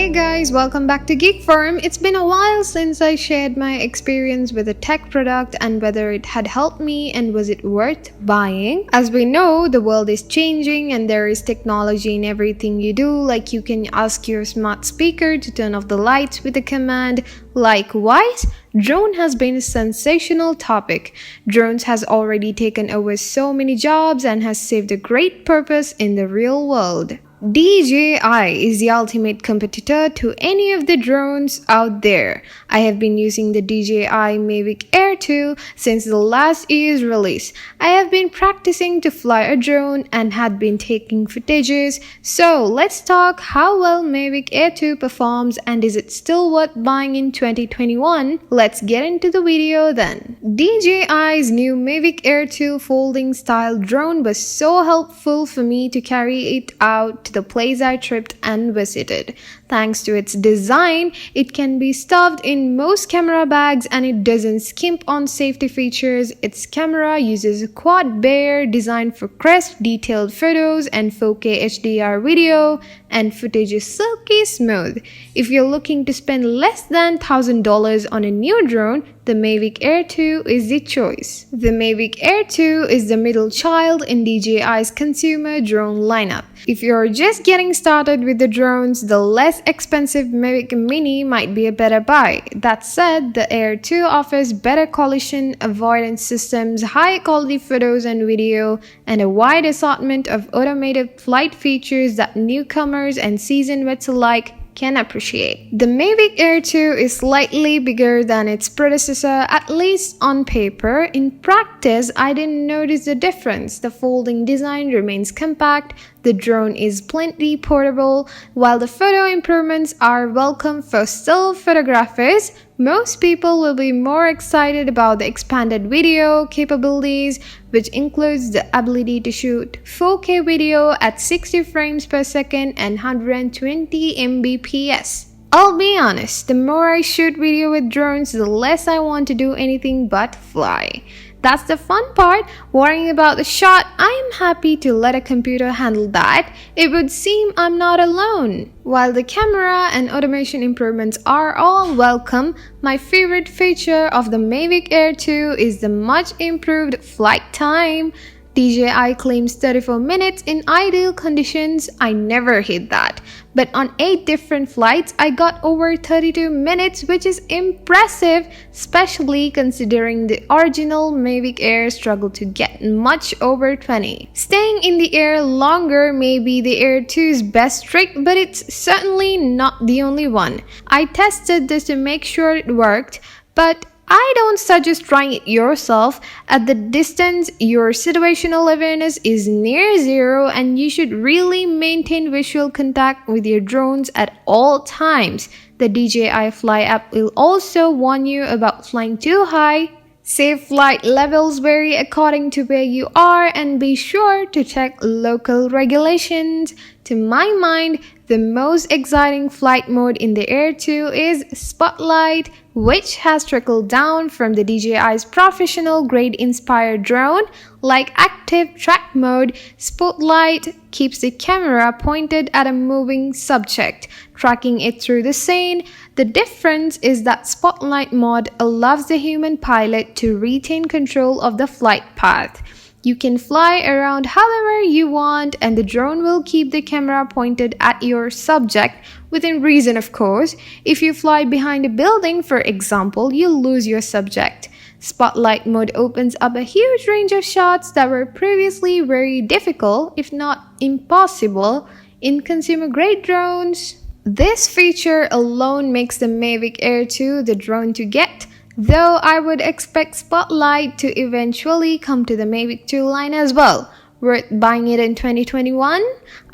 Hey guys, welcome back to Geek Forum. It's been a while since I shared my experience with a tech product and whether it had helped me and was it worth buying. As we know, the world is changing and there is technology in everything you do, like you can ask your smart speaker to turn off the lights with a command. Likewise, drone has been a sensational topic. Drones has already taken over so many jobs and has served a great purpose in the real world. DJI is the ultimate competitor to any of the drones out there. I have been using the DJI Mavic Air 2 since the last year's release. I have been practicing to fly a drone and had been taking footages. So let's talk how well Mavic Air 2 performs and is it still worth buying in 2021? Let's get into the video then. DJI's new Mavic Air 2 folding style drone was so helpful for me to carry it out to the place I tripped and visited. Thanks to its design, it can be stuffed in most camera bags and it doesn't skimp on safety features. Its camera uses a quad Bayer designed for crisp, detailed photos and 4K HDR video, and footage is silky smooth. If you're looking to spend less than $1,000 on a new drone, the Mavic Air 2 is the choice. The Mavic Air 2 is the middle child in DJI's consumer drone lineup. If you're just getting started with the drones, the less expensive Mavic Mini might be a better buy. That said, the Air 2 offers better collision avoidance systems, high quality photos and video, and a wide assortment of automated flight features that newcomers and seasoned vets alike can appreciate. The Mavic Air 2 is slightly bigger than its predecessor, at least on paper. In practice, I didn't notice the difference. The folding design remains compact, the drone is plenty portable, while the photo improvements are welcome for still photographers. Most people will be more excited about the expanded video capabilities, which includes the ability to shoot 4K video at 60 frames per second and 120 Mbps. I'll be honest, the more I shoot video with drones, the less I want to do anything but fly. That's the fun part. Worrying about the shot, I am happy to let a computer handle that. It would seem I'm not alone. While the camera and automation improvements are all welcome, my favorite feature of the Mavic Air 2 is the much improved flight time. DJI claims 34 minutes in ideal conditions. I never hit that. But on 8 different flights, I got over 32 minutes, which is impressive, especially considering the original Mavic Air struggled to get much over 20. Staying in the air longer may be the Air 2's best trick, but it's certainly not the only one. I tested this to make sure it worked, but I don't suggest trying it yourself. At the distance, your situational awareness is near zero and you should really maintain visual contact with your drones at all times. The DJI Fly app will also warn you about flying too high. Safe flight levels vary according to where you are and be sure to check local regulations. To my mind, the most exciting flight mode in the Air 2 is Spotlight, which has trickled down from the DJI's professional grade inspired drone. Like active track mode, Spotlight keeps the camera pointed at a moving subject, tracking it through the scene. The difference is that Spotlight mode allows the human pilot to retain control of the flight path. You can fly around however you want and the drone will keep the camera pointed at your subject, within reason of course. If you fly behind a building, for example, you'll lose your subject. Spotlight mode opens up a huge range of shots that were previously very difficult, if not impossible, in consumer-grade drones. This feature alone makes the Mavic Air 2 the drone to get, though I would expect Spotlight to eventually come to the Mavic 2 line as well. Worth buying it in 2021?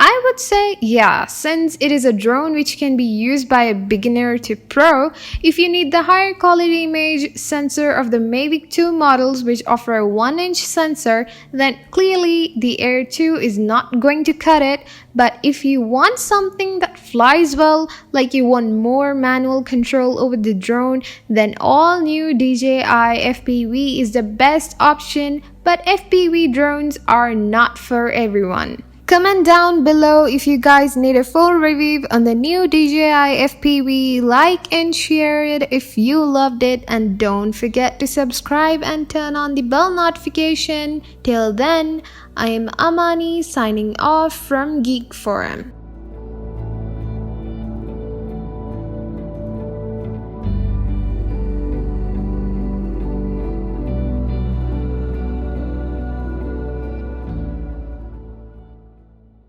I would say yeah, since it is a drone which can be used by a beginner to pro. If you need the higher quality image sensor of the Mavic 2 models which offer a 1-inch sensor, then clearly the Air 2 is not going to cut it. But if you want something that flies well, like you want more manual control over the drone, then all new DJI FPV is the best option. But FPV drones are not for everyone. Comment down below if you guys need a full review on the new DJI FPV. Like and share it if you loved it, and don't forget to subscribe and turn on the bell notification. Till then, I am Amani signing off from Geek Forum.